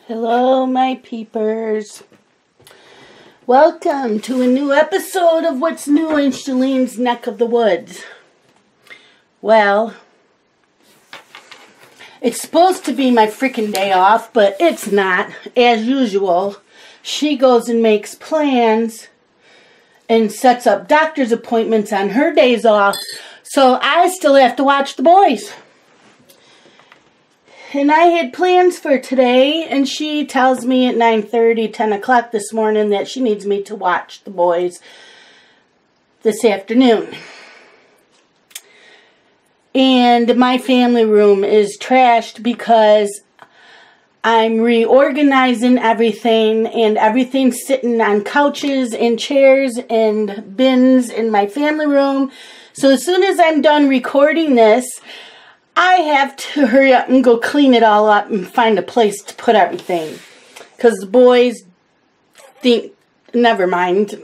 Hello, my peepers. Welcome to a new episode of What's New in Shalene's Neck of the Woods. Well, it's supposed to be my freaking day off, but it's not. As usual, she goes and makes plans and sets up doctor's appointments on her days off, so I still have to watch the boys. And I had plans for today, and she tells me at 9:30, 10 o'clock this morning that she needs me to watch the boys this afternoon. And my family room is trashed because I'm reorganizing everything, and everything's sitting on couches and chairs and bins in my family room. So as soon as I'm done recording this, I have to hurry up and go clean it all up and find a place to put everything. Because the boys think, never mind.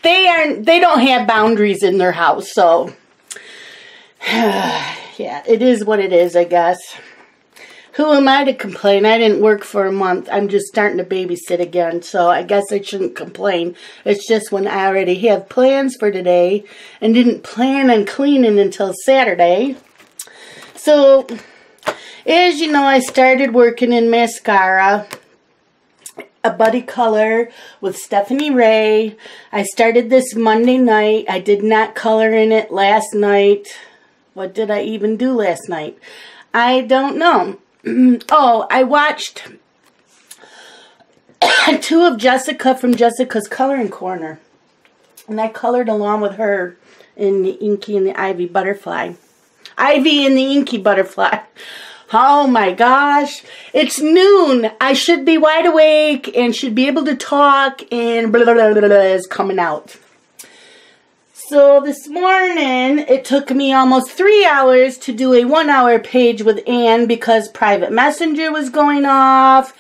They don't have boundaries in their house, so yeah, it is what it is, I guess. Who am I to complain? I didn't work for a month. I'm just starting to babysit again, so I guess I shouldn't complain. It's just when I already have plans for today and didn't plan on cleaning until Saturday. So, as you know, I started working in Maskara, a buddy color with Stephanie Ray. I started this Monday night. I did not color in it last night. What did I even do last night? I don't know. Oh, I watched two of Jessica from Jessica's Coloring Corner. And I colored along with her in the Inky and the Ivy Butterfly. Ivy and the Inky Butterfly. Oh my gosh. It's noon. I should be wide awake and should be able to talk, and blah, blah, blah, blah, blah is coming out. So this morning, it took me almost 3 hours to do a 1-hour page with Ann because private messenger was going off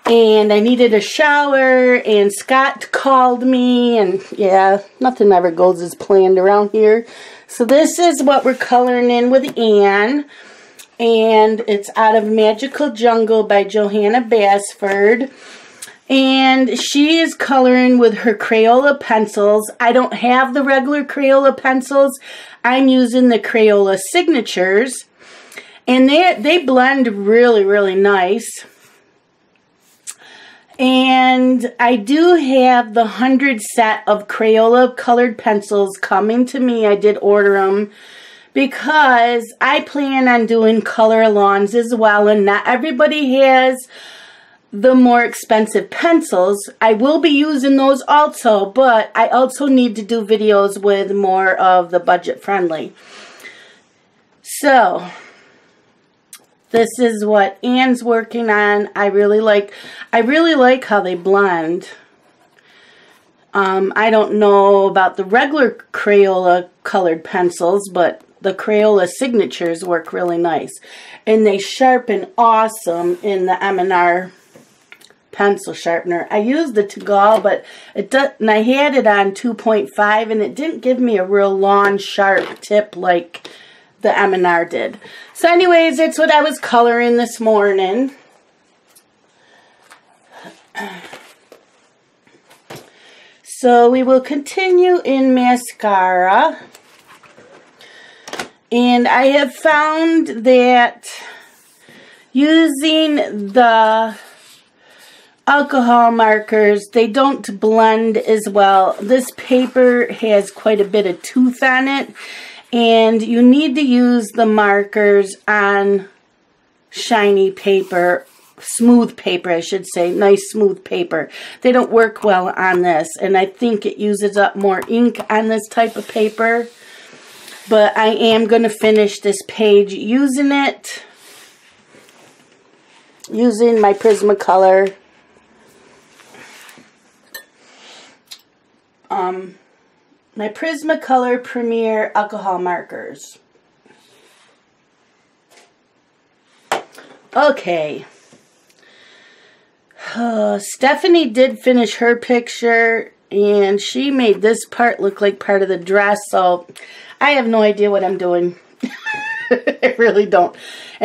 and I needed a shower, and Scott called me, and yeah, nothing ever goes as planned around here. So this is what we're coloring in with Ann, and it's out of Magical Jungle by Johanna Basford. And she is coloring with her Crayola pencils. I don't have the regular Crayola pencils. I'm using the Crayola Signatures. And they blend really, really nice. And I do have the 100 set of Crayola colored pencils coming to me. I did order them because I plan on doing color alongs as well. And not everybody has the more expensive pencils. I will be using those also, but I also need to do videos with more of the budget friendly. So this is what Ann's working on. I really like how they blend. I don't know about the regular Crayola colored pencils, but the Crayola Signatures work really nice, and they sharpen awesome in the M&R pencil sharpener. I used the Tagal, but and I had it on 2.5, and it didn't give me a real long, sharp tip like the M&R did. So anyways, that's what I was coloring this morning. So we will continue in Maskara. And I have found that using the alcohol markers, they don't blend as well. This paper has quite a bit of tooth on it, and you need to use the markers on shiny paper, smooth paper I should say, nice smooth paper. They don't work well on this, and I think it uses up more ink on this type of paper. But I am going to finish this page using it, using my Prismacolor my Prismacolor Premier alcohol markers. Okay. Stephanie did finish her picture, and she made this part look like part of the dress, so I have no idea what I'm doing. I really don't.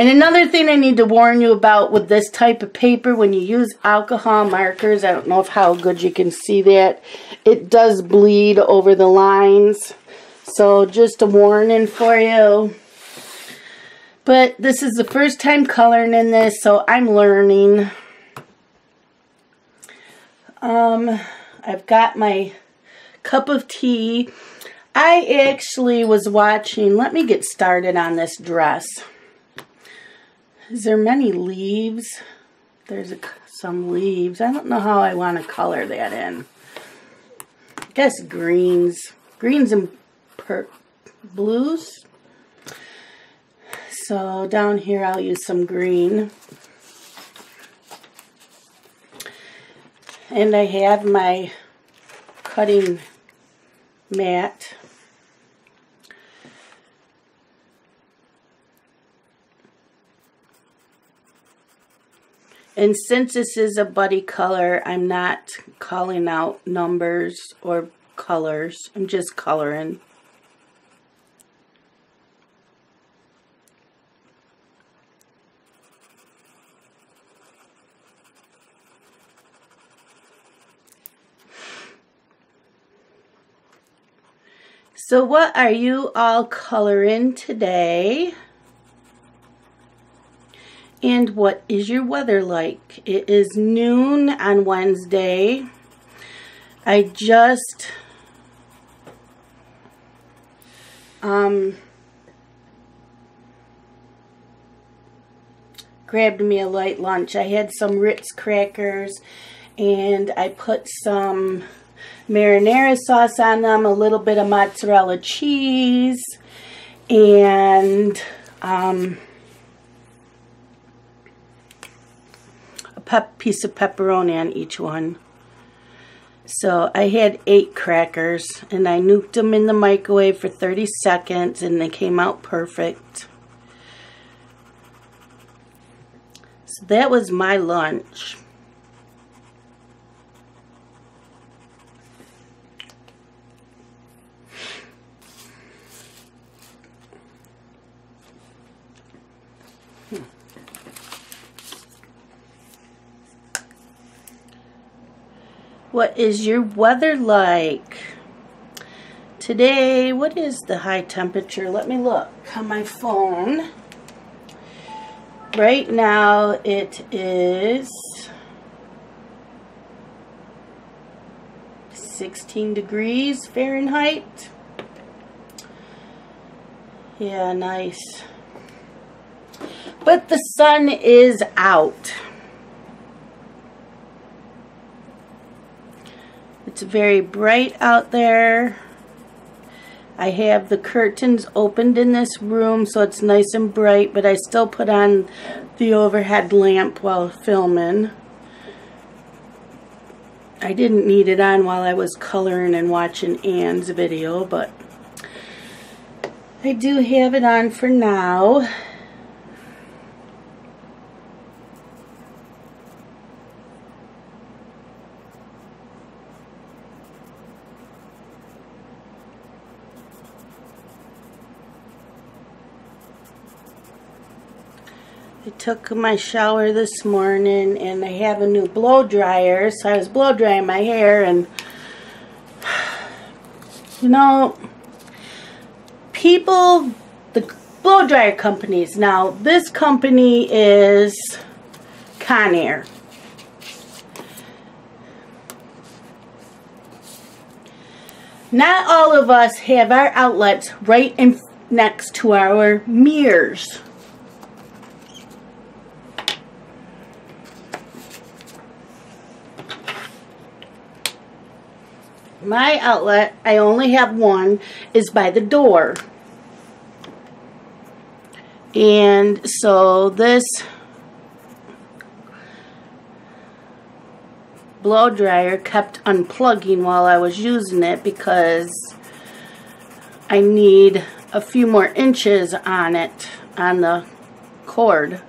And another thing I need to warn you about with this type of paper, when you use alcohol markers, I don't know how good you can see that, it does bleed over the lines. So just a warning for you. But this is the first time coloring in this, so I'm learning. I've got my cup of tea. I actually was watching, let me get started on this dress. Is there many leaves? There's some leaves. I don't know how I want to color that in. I guess greens. Greens and blues. So down here I'll use some green. And I have my cutting mat. And since this is a buddy color, I'm not calling out numbers or colors. I'm just coloring. So what are you all coloring today? And what is your weather like? It is noon on Wednesday. I just grabbed me a light lunch. I had some Ritz crackers and I put some marinara sauce on them, a little bit of mozzarella cheese, and a piece of pepperoni on each one. So I had 8 crackers and I nuked them in the microwave for 30 seconds and they came out perfect. So that was my lunch. What is your weather like? Today, what is the high temperature? Let me look on my phone. Right now it is 16 degrees Fahrenheit. Yeah, nice. But the sun is out. It's very bright out there. I have the curtains opened in this room so it's nice and bright, but I still put on the overhead lamp while filming. I didn't need it on while I was coloring and watching Anne's video, but I do have it on for now. I took my shower this morning and I have a new blow dryer, so I was blow drying my hair, and you know, people, the blow dryer companies, now this company is Conair. Not all of us have our outlets right in next to our mirrors. My outlet, I only have one, is by the door. And so this blow dryer kept unplugging while I was using it because I need a few more inches on it, on the cord.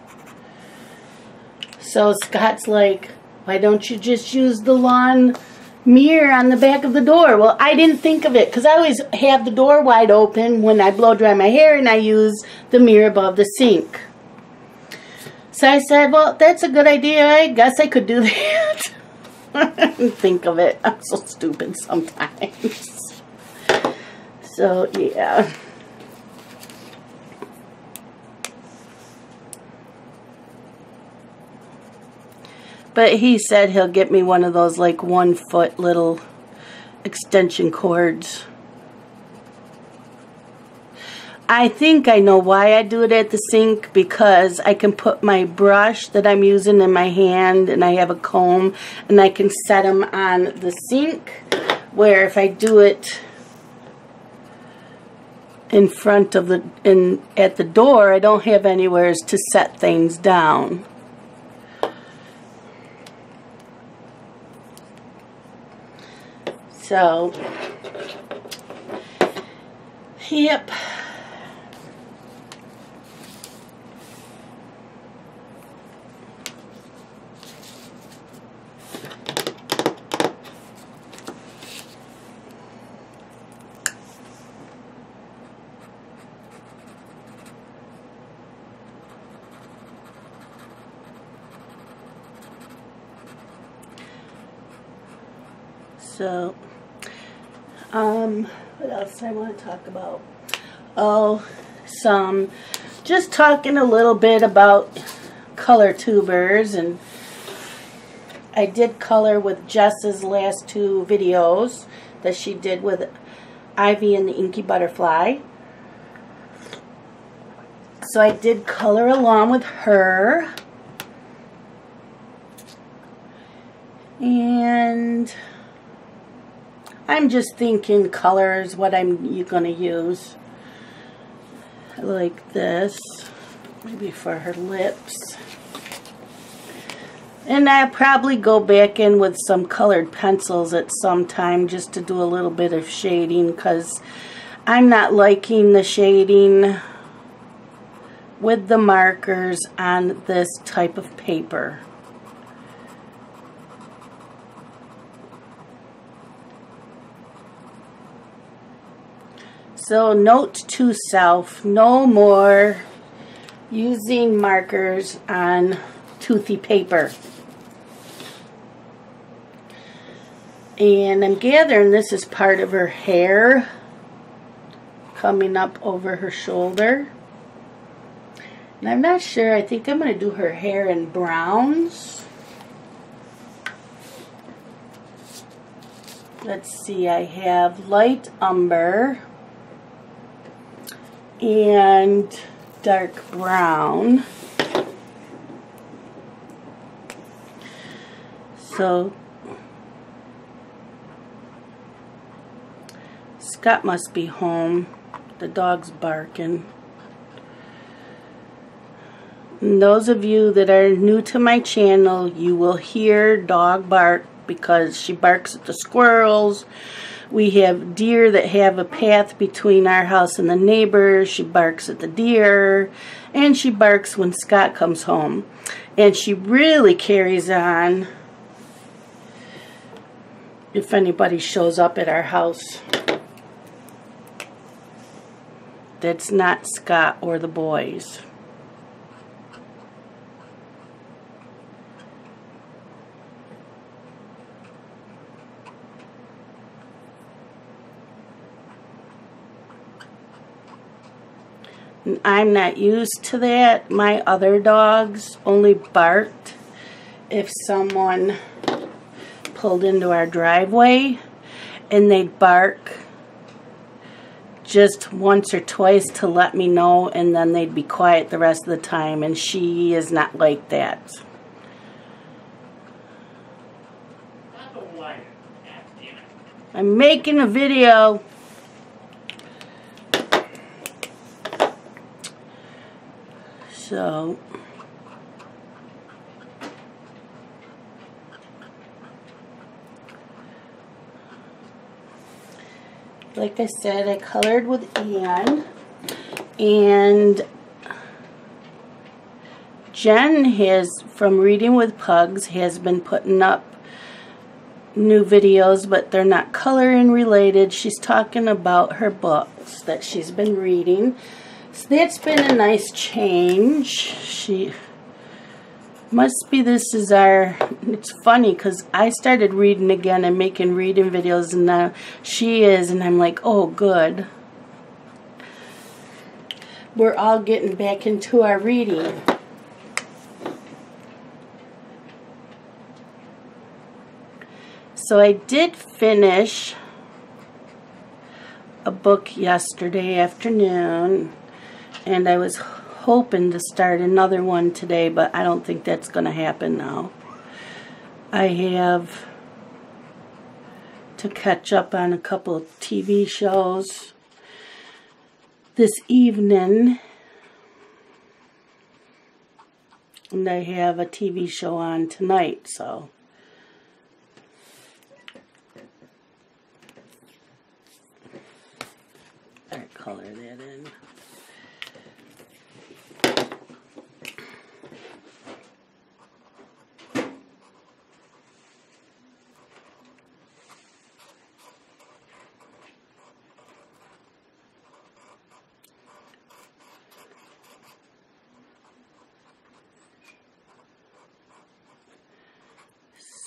So Scott's like, why don't you just use the lawn mirror on the back of the door? Well, I didn't think of it because I always have the door wide open when I blow dry my hair, and I use the mirror above the sink. So I said, well, that's a good idea. I guess I could do that. Think of it. I'm so stupid sometimes. So, yeah. But he said he'll get me one of those like 1 foot little extension cords. I think I know why I do it at the sink, because I can put my brush that I'm using in my hand and I have a comb and I can set them on the sink, where if I do it in front of the, at the door, I don't have anywhere to set things down. So, yep. So, what else I want to talk about? Oh, just talking a little bit about color tubers, and I did color with Jess's last 2 videos that she did with Ivy and the Inky Butterfly. So I did color along with her. And I'm just thinking colors, what I'm going to use. Like this, maybe for her lips. And I'll probably go back in with some colored pencils at some time just to do a little bit of shading, because I'm not liking the shading with the markers on this type of paper. So note to self, no more using markers on toothy paper. And I'm gathering this is part of her hair coming up over her shoulder. And I'm not sure, I think I'm going to do her hair in browns. Let's see, I have light umber and dark brown. So Scott must be home. The dog's barking. And those of you that are new to my channel, you will hear dog bark because she barks at the squirrels. We have deer that have a path between our house and the neighbor. She barks at the deer, and she barks when Scott comes home. And she really carries on if anybody shows up at our house that's not Scott or the boys. I'm not used to that. My other dogs only barked if someone pulled into our driveway, and they'd bark just once or twice to let me know, and then they'd be quiet the rest of the time, and she is not like that. I'm making a video. So, like I said, I colored with Ian, and Jen has, from Reading with Pugs, has been putting up new videos, but they're not coloring related. She's talking about her books that she's been reading. So that's been a nice change. Must be this is our, it's funny because I started reading again and making reading videos, and now she is, and I'm like, oh good. We're all getting back into our reading. So I did finish a book yesterday afternoon, and I was hoping to start another one today, but I don't think that's going to happen now. I have to catch up on a couple of TV shows this evening, and I have a TV show on tonight, so I color that in.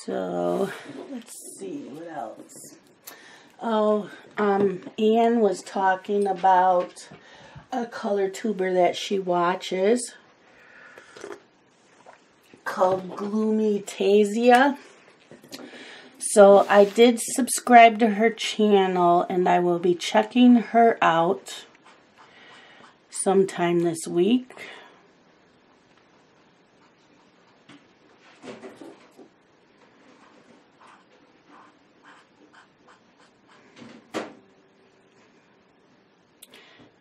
So, let's see, what else? Oh, Anne was talking about a color tuber that she watches called Gloomy Tasia. So, I did subscribe to her channel, and I will be checking her out sometime this week.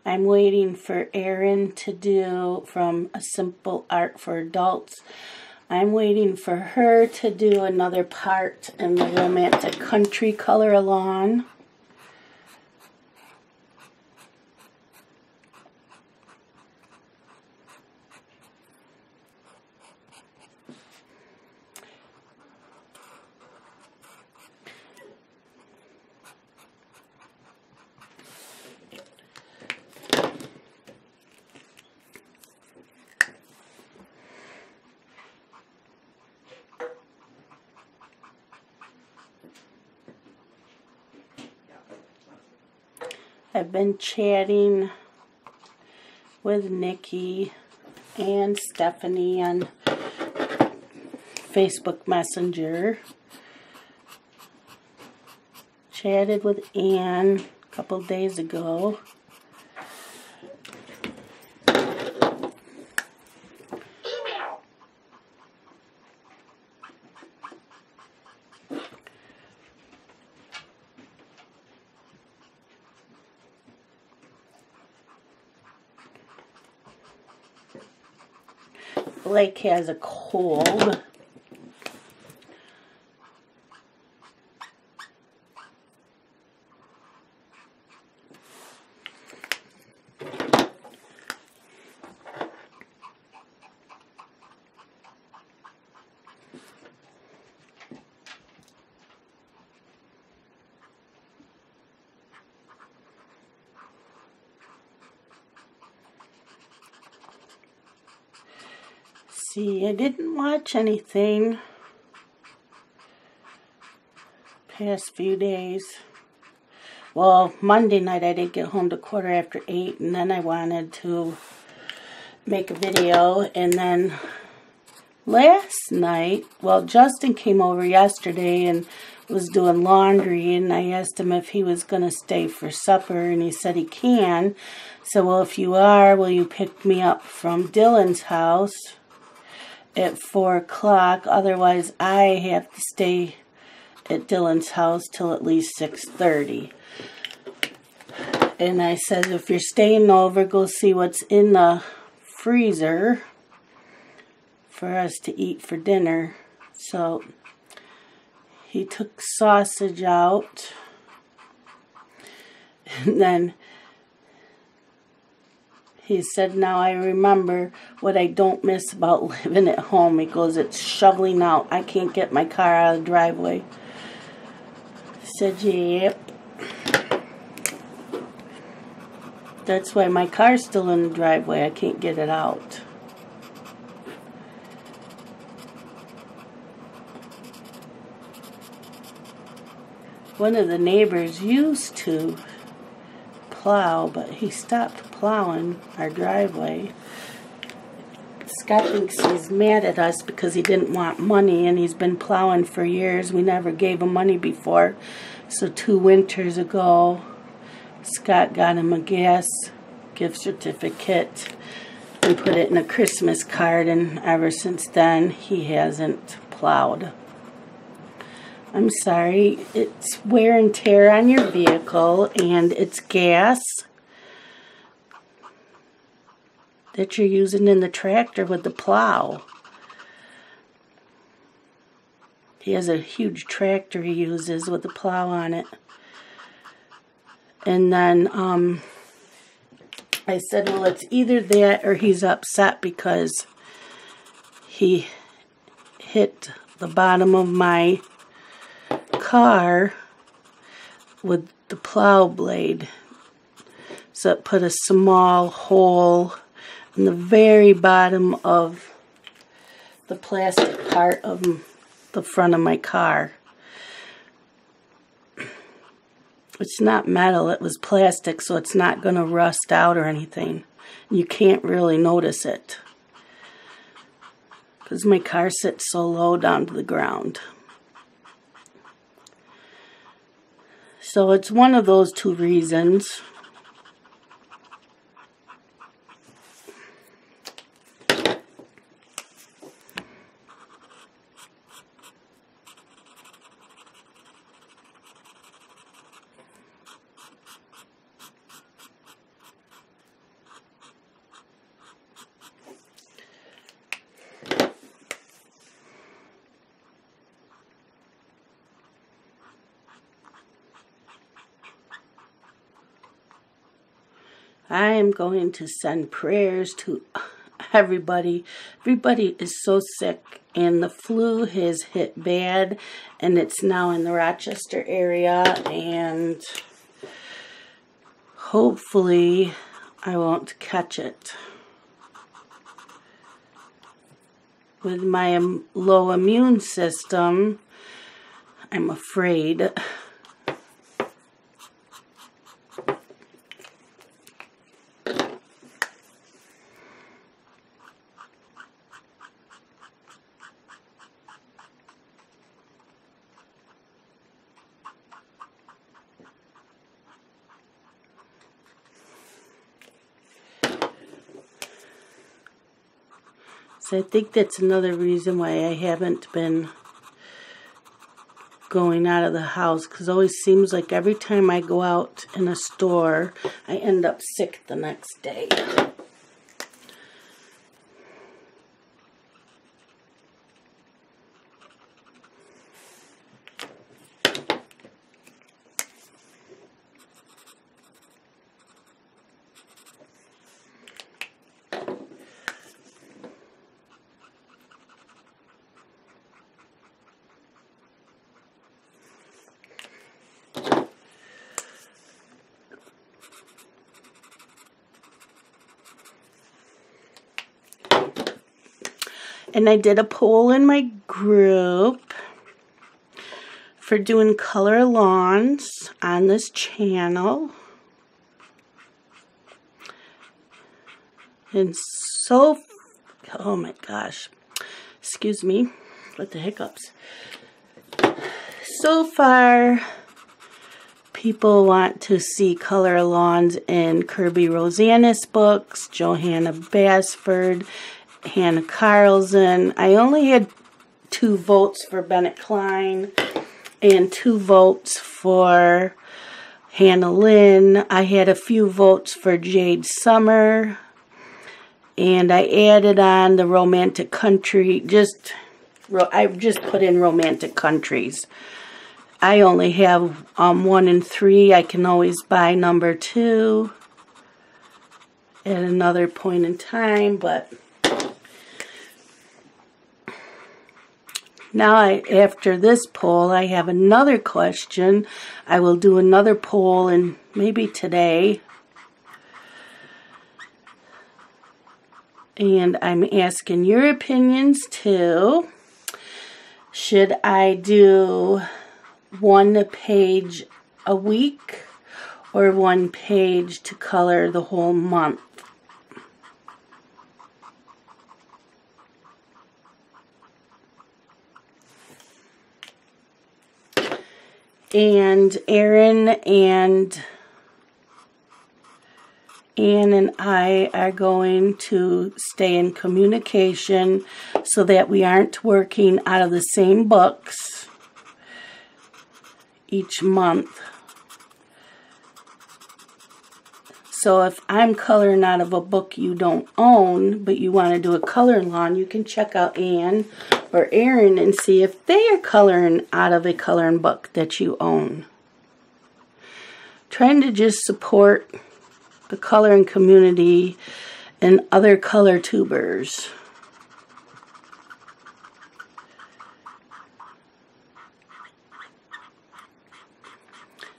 I'm waiting for Erin to do from A Simple Art for Adults. I'm waiting for her to do another part in the Romantic Country Color Along. I've been chatting with Nikki and Stephanie on Facebook Messenger. Chatted with Anne a couple days ago. Blake has a cold. See, I didn't watch anything past few days. Well, Monday night I did get home to 8:15, and then I wanted to make a video, and then last night, well, Justin came over yesterday and was doing laundry, and I asked him if he was going to stay for supper, and he said he can. So, well, if you are, will you pick me up from Dylan's house at 4 o'clock? Otherwise, I have to stay at Dylan's house till at least 6:30. And I said, if you're staying over, go see what's in the freezer for us to eat for dinner. So he took sausage out, and then he said, now I remember what I don't miss about living at home. He goes, it's shoveling out. I can't get my car out of the driveway. I said, yep. That's why my car's still in the driveway. I can't get it out. One of the neighbors used to plow, but he stopped plowing our driveway. Scott thinks he's mad at us because he didn't want money, and he's been plowing for years. We never gave him money before. So 2 winters ago, Scott got him a gas gift certificate and put it in a Christmas card, and ever since then, he hasn't plowed. I'm sorry, it's wear and tear on your vehicle, and it's gas that you're using in the tractor with the plow. He has a huge tractor he uses with the plow on it. And then I said, well, it's either that or he's upset because he hit the bottom of my car with the plow blade. So it put a small hole in the very bottom of the plastic part of the front of my car. It's not metal, it was plastic, so it's not going to rust out or anything. You can't really notice it because my car sits so low down to the ground. So it's one of those 2 reasons. I am going to send prayers to everybody. Everybody is so sick, and the flu has hit bad, and it's now in the Rochester area, and hopefully I won't catch it. With my low immune system, I'm afraid. So I think that's another reason why I haven't been going out of the house, because it always seems like every time I go out in a store, I end up sick the next day. And I did a poll in my group for doing color lawns on this channel. And so, oh my gosh, excuse me with the hiccups. So far, people want to see color lawns in Kirby Rosanis books, Johanna Basford, Hannah Carlson. I only had 2 votes for Bennett Klein and 2 votes for Hannah Lynn. I had a few votes for Jade Summer, and I added on the romantic country. I just put in romantic countries. I only have 1 and 3. I can always buy number 2 at another point in time, but now after this poll, I have another question. I will do another poll, and maybe today. And I'm asking your opinions too. Should I do one page a week or one page to color the whole month. And Erin and Ann and I are going to stay in communication so that we aren't working out of the same books each month. So if I'm coloring out of a book you don't own, but you want to do a color along, you can check out Ann or Erin and see if they are coloring out of a coloring book that you own. Trying to just support the coloring community and other color tubers.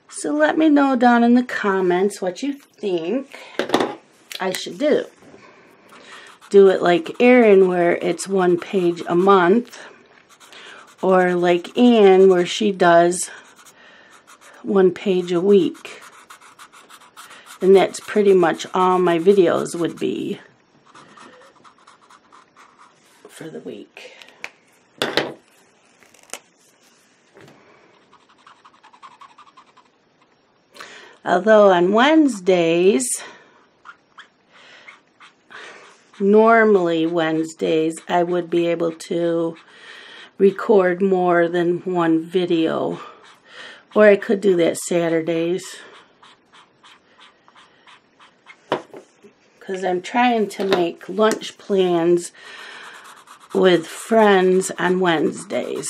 So let me know down in the comments what you think I should do. Do it like Erin where it's one page a month, or like Ann where she does one page a week. And that's pretty much all my videos would be for the week. Although on Wednesdays, normally Wednesdays, I would be able to record more than one video. Or I could do that Saturdays. Because I'm trying to make lunch plans with friends on Wednesdays.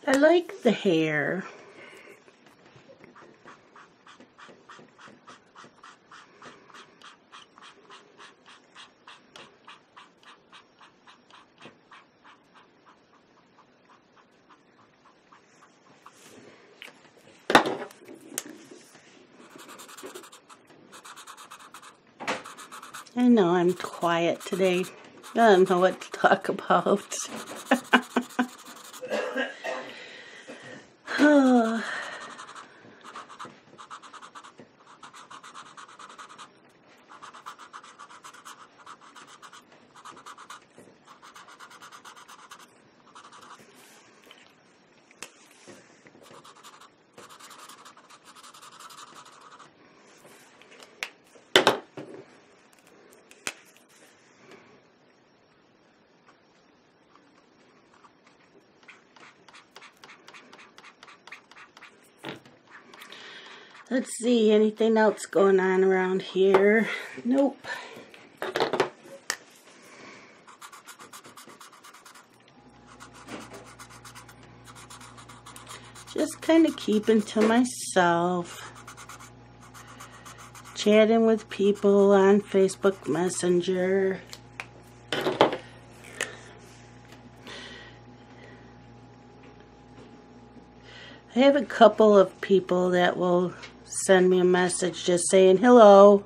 I like the hair. I know I'm quiet today. I don't know what to talk about. Let's see, anything else going on around here? Nope. Just kind of keeping to myself. Chatting with people on Facebook Messenger. I have a couple of people that will send me a message just saying hello,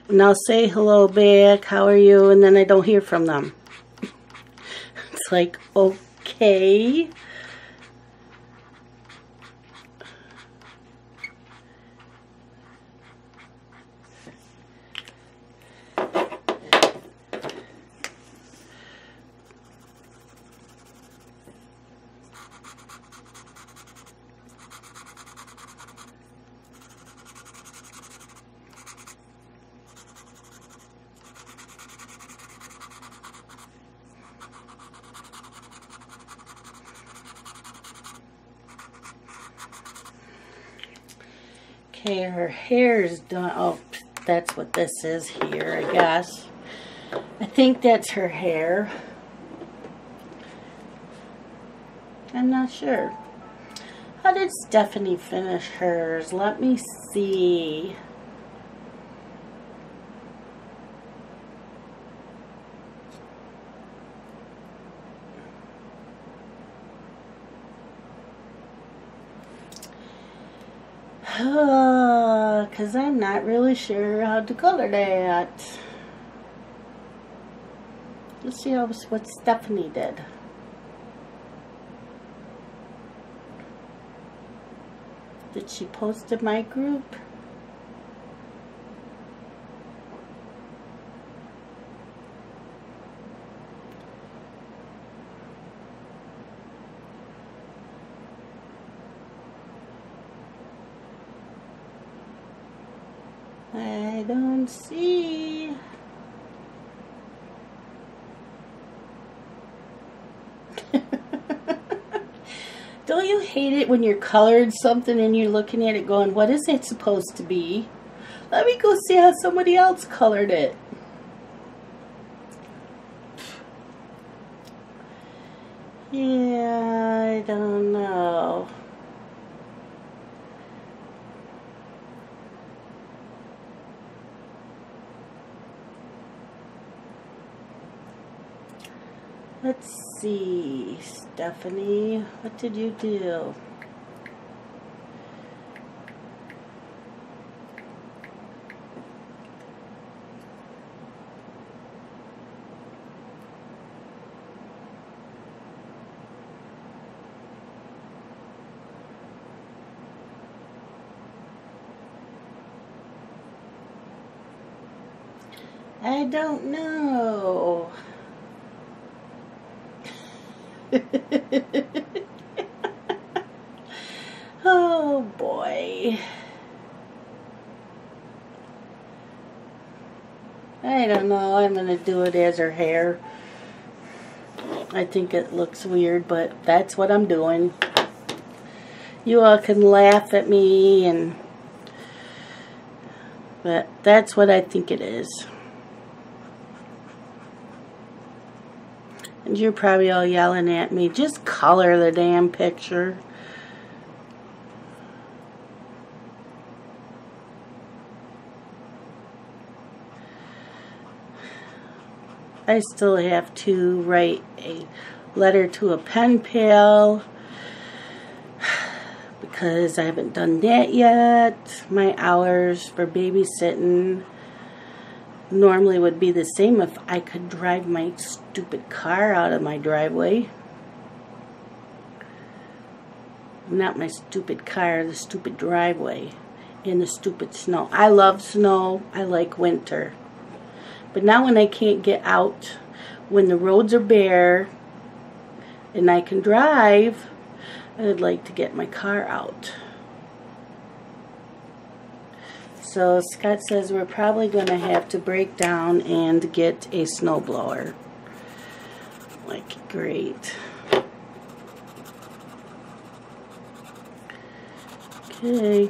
and I'll say hello back, how are you, and then I don't hear from them. It's like, okay. Okay, her hair is done. Oh, that's what this is here, I guess. I think that's her hair. I'm not sure. How did Stephanie finish hers? Let me see. Because I'm not really sure how to color that. Let's see what Stephanie did. Did she post in my group? I don't see. Don't you hate it when you're colored something and you're looking at it going, what is it supposed to be? Let me go see how somebody else colored it. Yeah, I don't know. Let's see, Stephanie, what did you do? I don't know. Oh boy. I don't know. I'm going to do it as her hair. I think it looks weird, but that's what I'm doing. You all can laugh at me, but that's what I think it is. And you're probably all yelling at me, just color the damn picture. I still have to write a letter to a pen pal because I haven't done that yet. My hours for babysitting normally would be the same if I could drive my stupid car out of my driveway. Not my stupid car, the stupid driveway in the stupid snow. I love snow. I like winter. But now when I can't get out, when the roads are bare and I can drive, I'd like to get my car out. So Scott says we're probably going to have to break down and get a snowblower. Like, great. Okay.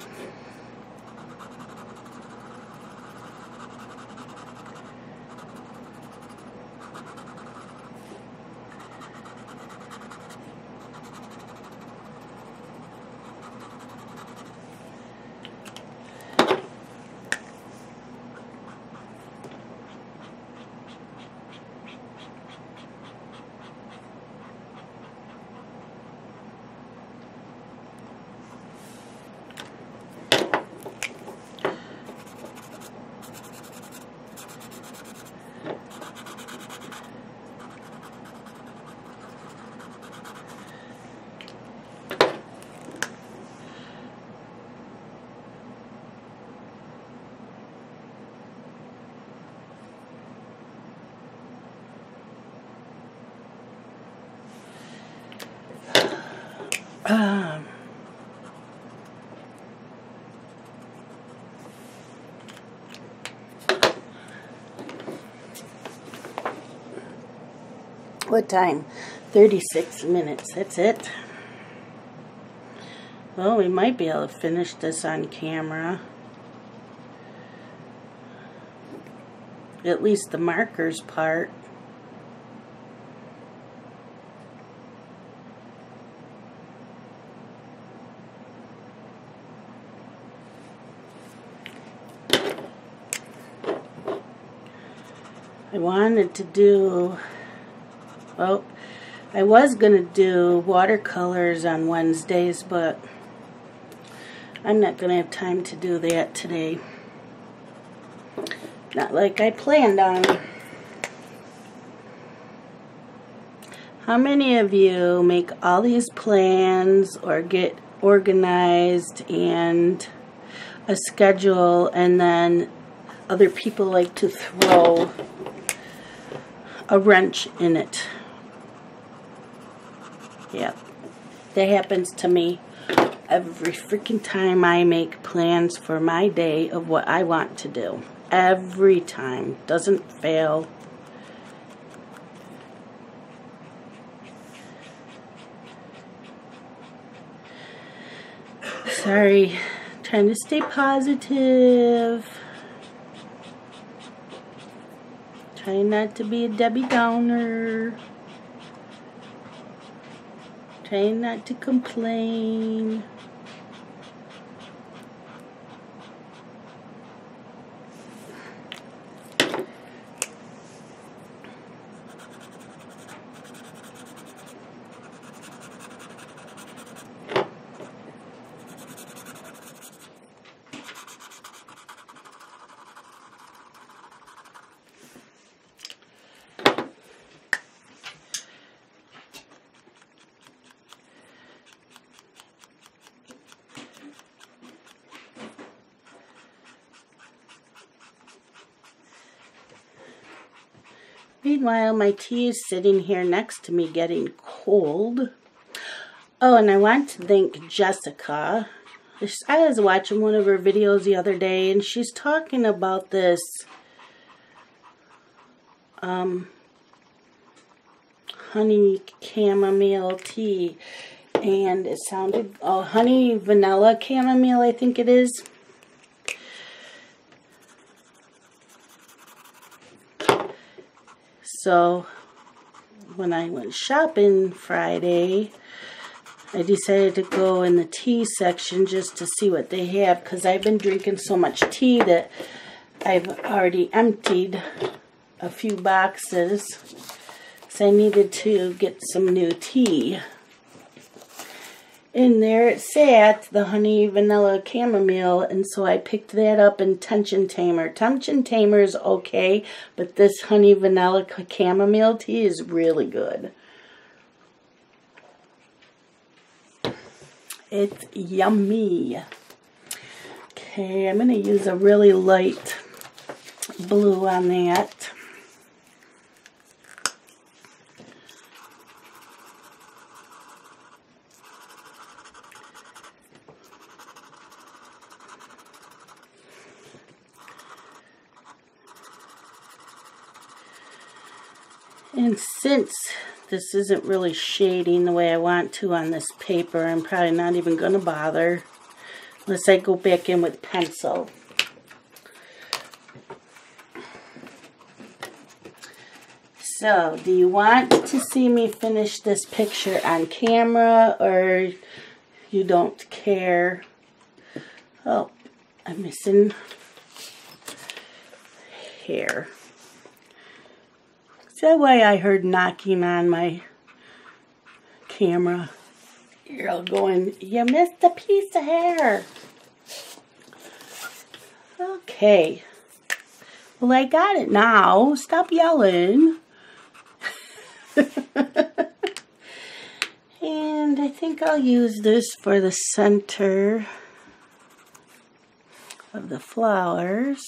What time? 36 minutes. That's it. Well, we might be able to finish this on camera. At least the markers part. I wanted to do, well, I was going to do watercolors on Wednesdays, but I'm not going to have time to do that today. Not like I planned on. How many of you make all these plans or get organized and a schedule, and then other people like to throw a wrench in it? Yeah, that happens to me every freaking time I make plans for my day of what I want to do. Every time. Doesn't fail. Sorry. Trying to stay positive. Trying not to be a Debbie Downer. Trying not to complain. Meanwhile, my tea is sitting here next to me getting cold. Oh, and I want to thank Jessica. I was watching one of her videos the other day, and she's talking about this honey chamomile tea. And it sounded, oh, honey vanilla chamomile, I think it is. So, when I went shopping Friday, I decided to go in the tea section just to see what they have, because I've been drinking so much tea that I've already emptied a few boxes. So I needed to get some new tea. In there it sat, the honey vanilla chamomile, and so I picked that up in Tension Tamer. Tension Tamer is okay, but this honey vanilla chamomile tea is really good. It's yummy. Okay, I'm going to use a really light blue on that. And since this isn't really shading the way I want to on this paper, I'm probably not even going to bother unless I go back in with pencil. So, do you want to see me finish this picture on camera, or you don't care? Oh, I'm missing hair. Is that why I heard knocking on my camera? You're all going, you missed a piece of hair. Okay. Well, I got it now. Stop yelling. And I think I'll use this for the center of the flowers.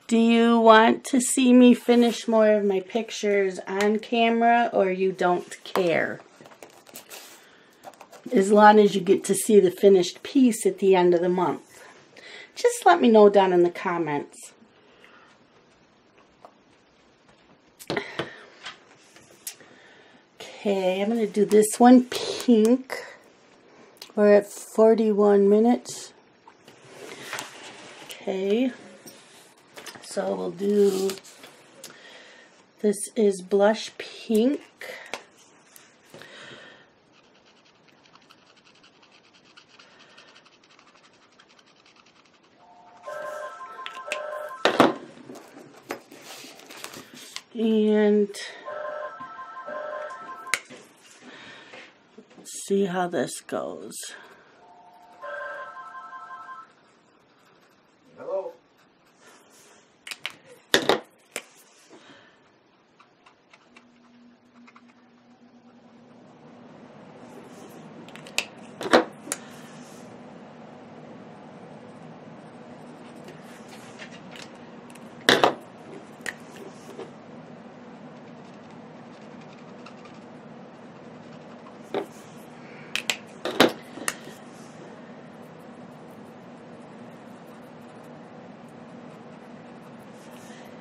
Do you want to see me finish more of my pictures on camera, or you don't care? As long as you get to see the finished piece at the end of the month. Just let me know down in the comments. Okay, I'm going to do this one pink. We're at 41 minutes. Okay, so we'll do, this is blush pink. And let's see how this goes. Hello.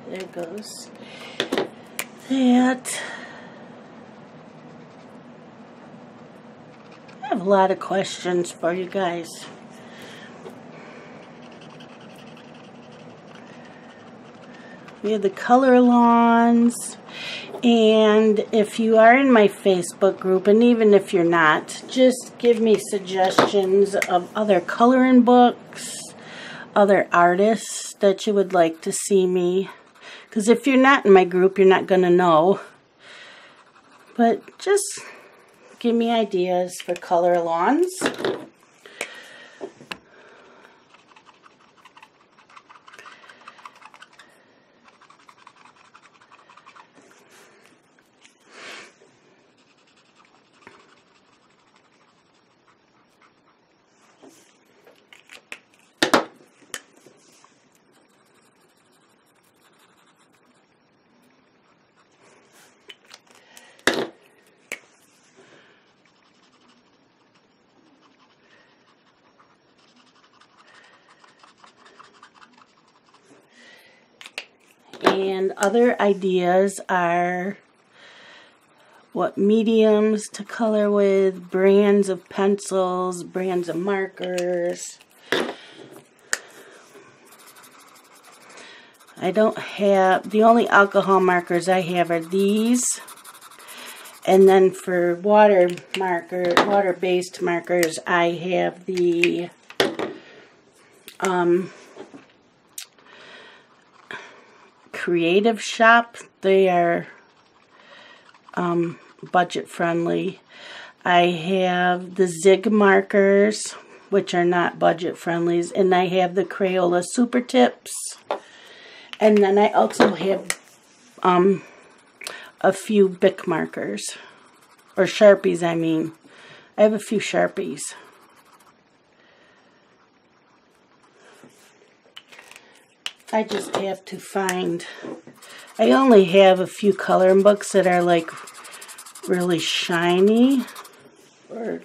There goes that. I have a lot of questions for you guys. We have the color alongs, and if you are in my Facebook group, and even if you're not, just give me suggestions of other coloring books, other artists that you would like to see me. Because if you're not in my group, you're not going to know. But just give me ideas for color alongs. And other ideas are what mediums to color with, brands of pencils, brands of markers. I don't have, the only alcohol markers I have are these. And then for water-based markers, I have the Creative Shop. They are budget friendly. I have the Zig markers, which are not budget friendlies, and I have the Crayola Super Tips. And then I also have a few Bic markers, or Sharpies I mean. I have a few Sharpies. I just have to find, I only have a few coloring books that are like really shiny, or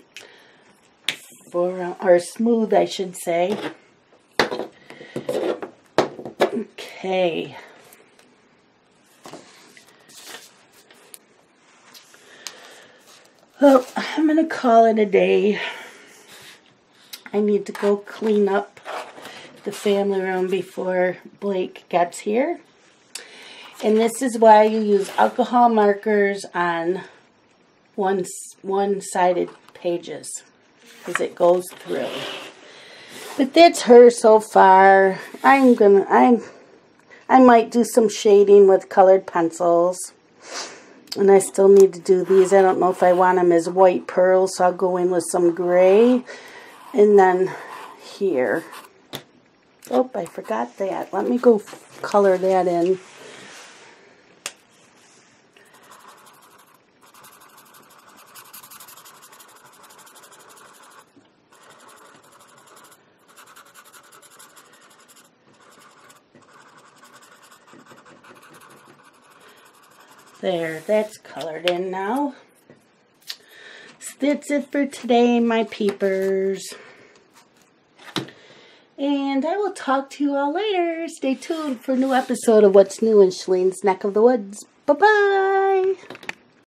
smooth I should say. Okay. Well, I'm going to call it a day. I need to go clean up the family room before Blake gets here. And this is why you use alcohol markers on one-sided pages, because it goes through. But that's her so far. I might do some shading with colored pencils. And I still need to do these. I don't know if I want them as white pearls, so I'll go in with some gray. And then here. Oh, I forgot that. Let me go color that in. There, that's colored in now. So that's it for today, my peepers. And I will talk to you all later. Stay tuned for a new episode of What's New in Shalene's Neck of the Woods. Bye-bye.